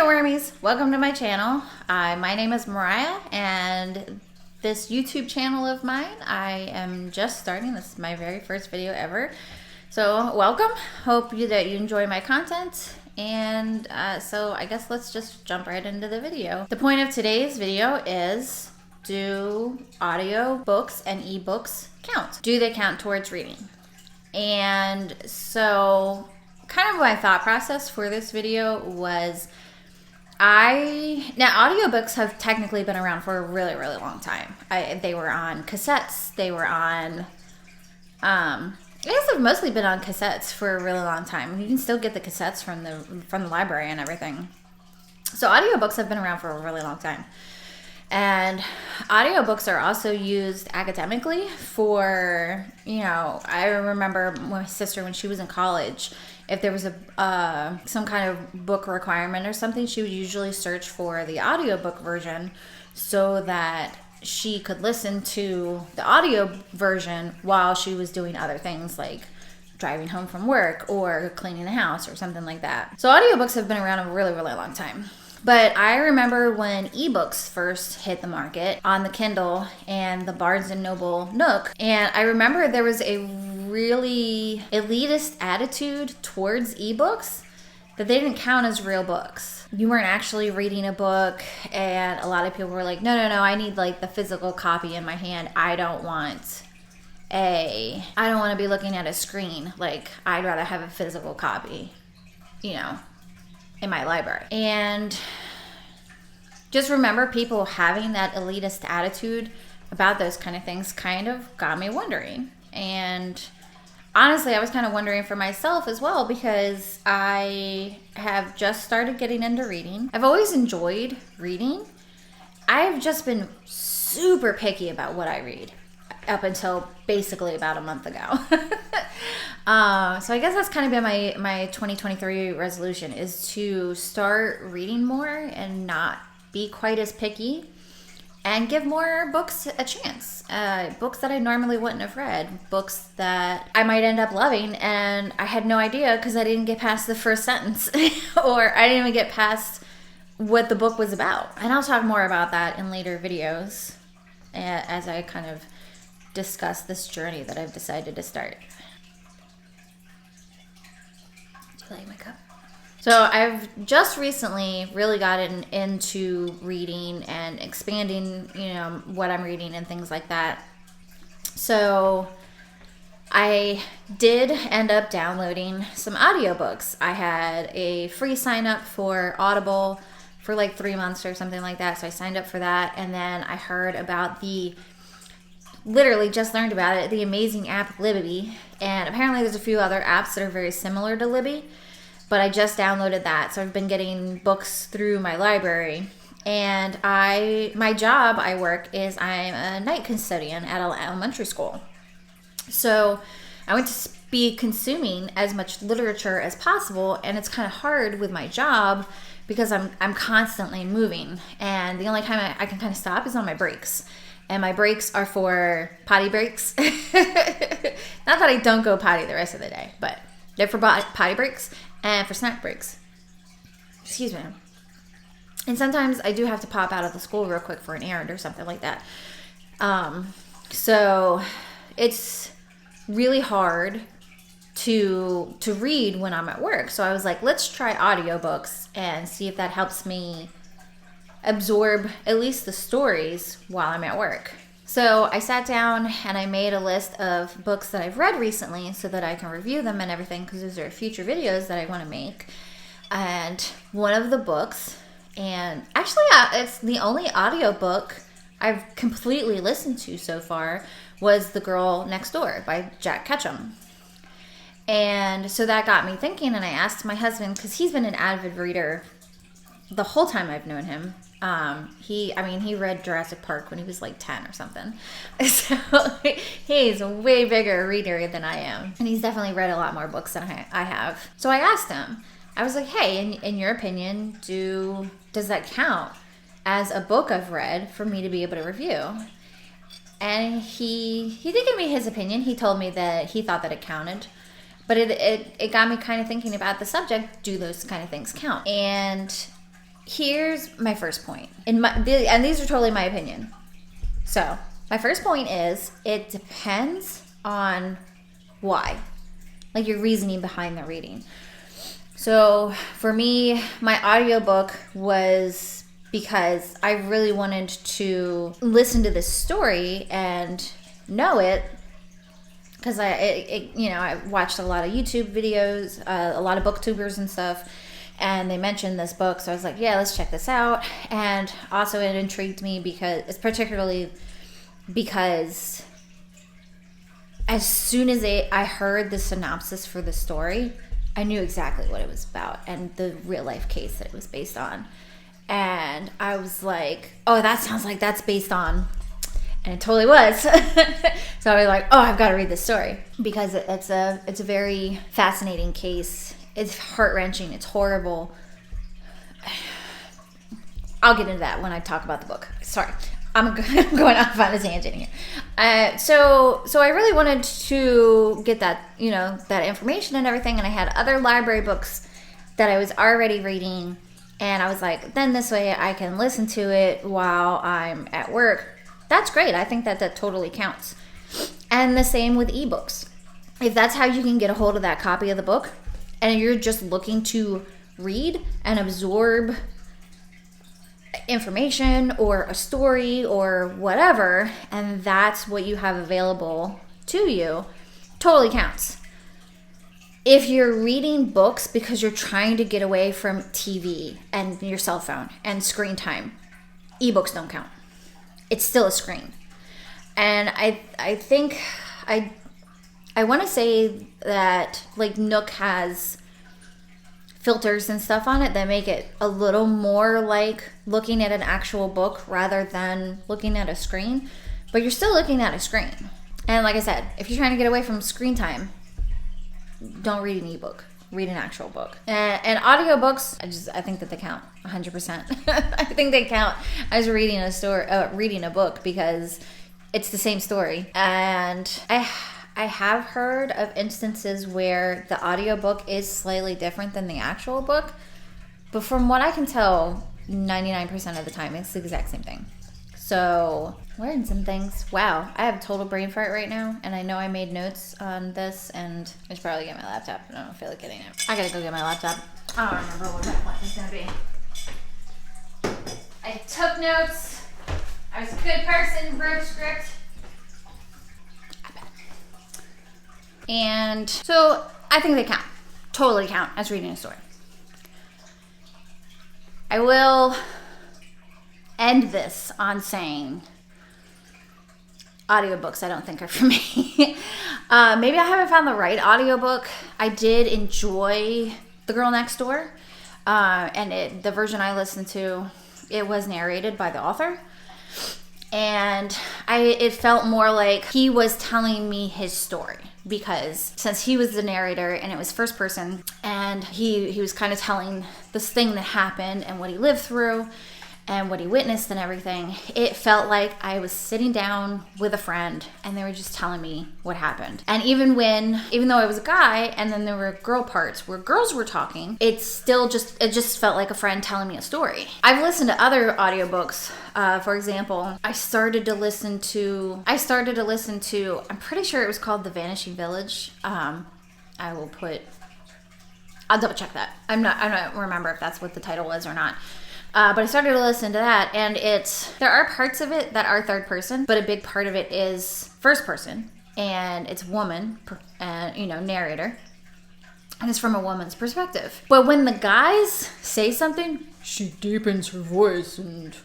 Wormies, welcome to my channel. My name is Mariah, and this YouTube channel of mine, I am just starting. This is my very first video ever. So welcome, hope that you enjoy my content. And so I guess let's just jump right into the video. The point of today's video is, do audio books and ebooks count? Do they count towards reading? And so kind of my thought process for this video was, now audiobooks have technically been around for a really, really long time. They were on cassettes. They were on, I guess they've mostly been on cassettes for a really long time. You can still get the cassettes from the library and everything. So audiobooks have been around for a really long time. And audiobooks are also used academically for, I remember my sister when she was in college, if there was some kind of book requirement or something, she would usually search for the audiobook version so that she could listen to the audio version while she was doing other things like driving home from work or cleaning the house or something like that. So audiobooks have been around a really, really long time. But I remember when ebooks first hit the market on the Kindle and the Barnes & Noble Nook. And I remember there was a really elitist attitude towards ebooks that they didn't count as real books. You weren't actually reading a book, and a lot of people were like, no, I need like the physical copy in my hand. I don't want to be looking at a screen. Like, I'd rather have a physical copy, in my library. And just remember, people having that elitist attitude about those kind of things kind of got me wondering. And honestly, I was kind of wondering for myself as well, because I have just started getting into reading. I've always enjoyed reading. I've just been super picky about what I read up until basically about a month ago. So I guess that's kind of been my 2023 resolution, is to start reading more and not be quite as picky and give more books a chance. Books that I normally wouldn't have read, books that I might end up loving and I had no idea because I didn't get past the first sentence or I didn't even get past what the book was about. And I'll talk more about that in later videos as I kind of discuss this journey that I've decided to start. Do you like my cup? So I've just recently really gotten into reading and expanding, what I'm reading and things like that. So I did end up downloading some audiobooks. I had a free sign up for Audible for like 3 months or something like that. So I signed up for that. And then I heard about literally just learned about it, the amazing app Libby. And apparently there's a few other apps that are very similar to Libby, but I just downloaded that. So I've been getting books through my library. And my job, I work, is I'm a night custodian at an elementary school. So I want to be consuming as much literature as possible, and it's kind of hard with my job because I'm constantly moving. And the only time I can kind of stop is on my breaks. And my breaks are for potty breaks. Not that I don't go potty the rest of the day, but they're for potty breaks and for snack breaks. Excuse me. And sometimes I do have to pop out of the school real quick for an errand or something like that. So it's really hard to read when I'm at work. So I was like, let's try audiobooks and see if that helps me absorb at least the stories while I'm at work. So I sat down and I made a list of books that I've read recently so that I can review them and everything, because those are future videos that I want to make. And one of the books, and actually it's the only audiobook I've completely listened to so far, was The Girl Next Door by Jack Ketchum. And so that got me thinking, and I asked my husband, because he's been an avid reader the whole time I've known him. He read Jurassic Park when he was like 10 or something. So he's a way bigger reader than I am. And he's definitely read a lot more books than I have. So I asked him, I was like, hey, in your opinion, does that count as a book I've read for me to be able to review? And he did give me his opinion. He told me that he thought that it counted. But it got me kind of thinking about the subject. Do those kind of things count? And Here's my first point. And these are totally my opinion. So, my first point is it depends on why. Like your reasoning behind the reading. So, for me, my audiobook was because I really wanted to listen to this story and know it. Because I watched a lot of YouTube videos, a lot of booktubers and stuff, and they mentioned this book, so I was like, yeah, let's check this out. And also it intrigued me because as soon as I heard the synopsis for the story, I knew exactly what it was about and the real life case that it was based on. And I was like, oh, that sounds like that's based on, and it totally was. So I was like, oh, I've got to read this story because it's a very fascinating case. It's heart-wrenching. It's horrible. I'll get into that when I talk about the book. Sorry. I'm going off on a tangent here. So I really wanted to get that, that information and everything. And I had other library books that I was already reading. And I was like, then this way I can listen to it while I'm at work. That's great. I think that totally counts. And the same with ebooks. If that's how you can get a hold of that copy of the book and you're just looking to read and absorb information or a story or whatever, and that's what you have available to you, totally counts. If you're reading books because you're trying to get away from TV and your cell phone and screen time, ebooks don't count. It's still a screen. And I think I want to say that like Nook has filters and stuff on it that make it a little more like looking at an actual book rather than looking at a screen, but you're still looking at a screen. And like I said, if you're trying to get away from screen time, don't read an ebook. Read an actual book. And audiobooks, I think that they count 100%. I think they count as reading a book because it's the same story. And I have heard of instances where the audiobook is slightly different than the actual book, but from what I can tell, 99% of the time it's the exact same thing. So, learn some things. Wow, I have a total brain fart right now, and I know I made notes on this, and I should probably get my laptop, but I don't feel like getting it. I gotta go get my laptop. I don't remember what that point is gonna be. I took notes. I was a good person, wrote a script. And so I think they count. Totally count as reading a story. I will end this on saying audiobooks I don't think are for me. Maybe I haven't found the right audiobook. I did enjoy The Girl Next Door. And the version I listened to, it was narrated by the author. And it felt more like he was telling me his story. Because since he was the narrator and it was first person and he was kind of telling this thing that happened and what he lived through and what he witnessed and everything, it felt like I was sitting down with a friend and they were just telling me what happened. And even though I was a guy and then there were girl parts where girls were talking, it just felt like a friend telling me a story. I've listened to other audiobooks. For example, I started to listen to, I'm pretty sure it was called The Vanishing Village. I'll double check that. I don't remember if that's what the title was or not. But I started to listen to that, and there are parts of it that are third person, but a big part of it is first person, and it's woman, narrator, and it's from a woman's perspective. But when the guys say something, she deepens her voice, and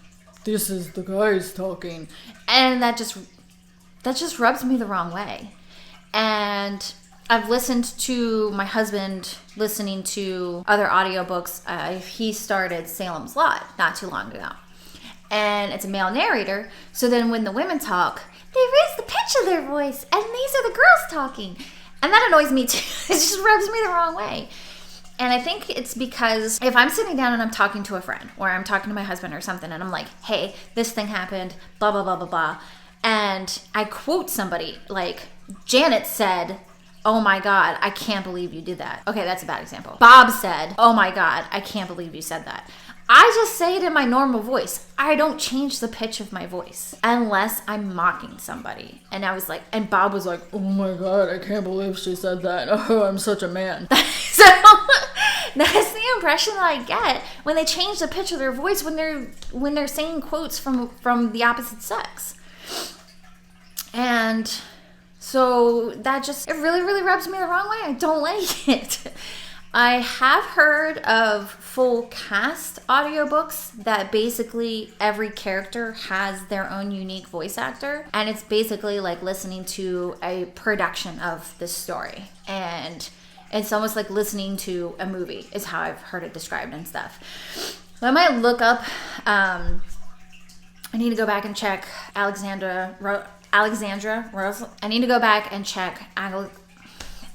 this is the guys talking, and that just rubs me the wrong way. And I've listened to my husband listening to other audiobooks. He started Salem's Lot not too long ago. And it's a male narrator. So then when the women talk, they raise the pitch of their voice. And these are the girls talking. And that annoys me too. It just rubs me the wrong way. And I think it's because if I'm sitting down and I'm talking to a friend or I'm talking to my husband or something and I'm like, hey, this thing happened, blah, blah, blah, blah, blah. And I quote somebody like Janet said, oh my God, I can't believe you did that. Okay, that's a bad example. Bob said, oh my God, I can't believe you said that. I just say it in my normal voice. I don't change the pitch of my voice unless I'm mocking somebody. And I was like, and Bob was like, oh my God, I can't believe she said that. Oh, I'm such a man. So that's the impression that I get when they change the pitch of their voice when they're saying quotes from the opposite sex. And so that just, it really, really rubs me the wrong way. I don't like it. I have heard of full cast audiobooks that basically every character has their own unique voice actor. And it's basically like listening to a production of this story. And it's almost like listening to a movie is how I've heard it described and stuff. So I might look up, I need to go back and check Alexandra Rosalind. I need to go back and check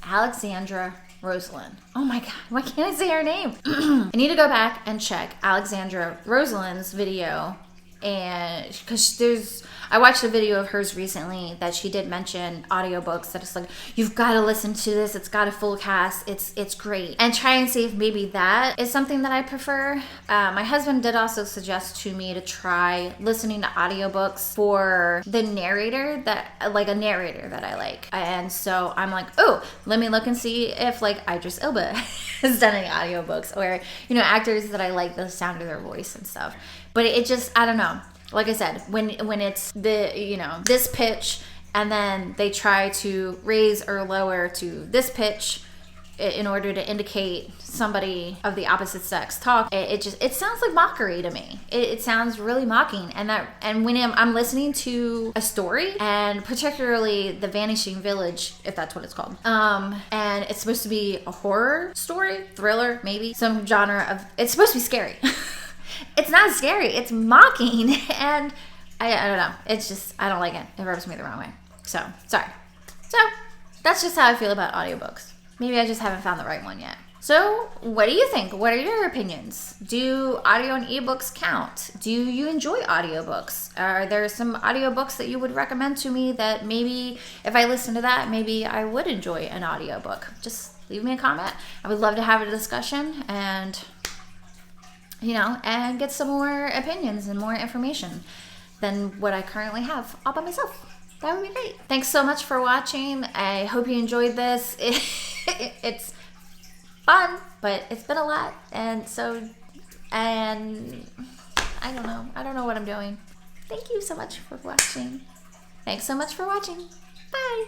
Alexandra Rosalind. Oh my God, why can't I say her name? I need to go back and check Alexandra Rosalind's video, and because I watched a video of hers recently that she did mention audiobooks, that it's like, you've got to listen to this, it's got a full cast, it's great, and try and see if maybe that is something that I prefer. My husband did also suggest to me to try listening to audiobooks for the narrator, that like a narrator that I like, and so I'm like, oh, let me look and see if like Idris Elba has done any audiobooks, or actors that I like the sound of their voice and stuff. But it just, I don't know. Like I said, when it's the, this pitch, and then they try to raise or lower to this pitch in order to indicate somebody of the opposite sex talk, it sounds like mockery to me. It sounds really mocking. And when I'm listening to a story, and particularly The Vanishing Village, if that's what it's called, and it's supposed to be a horror story, thriller, maybe some genre of, it's supposed to be scary. It's not scary, it's mocking, and I don't know, it's just, I don't like it. It rubs me the wrong way. So, sorry. So, that's just how I feel about audiobooks. Maybe I just haven't found the right one yet. So, what do you think? What are your opinions? Do audio and ebooks count? Do you enjoy audiobooks? Are there some audiobooks that you would recommend to me that maybe if I listen to that, maybe I would enjoy an audiobook? Just leave me a comment. I would love to have a discussion and and get some more opinions and more information than what I currently have all by myself. That would be great. Thanks so much for watching. I hope you enjoyed this. It's fun, but it's been a lot. And I don't know what I'm doing. Thank you so much for watching. Thanks so much for watching. Bye.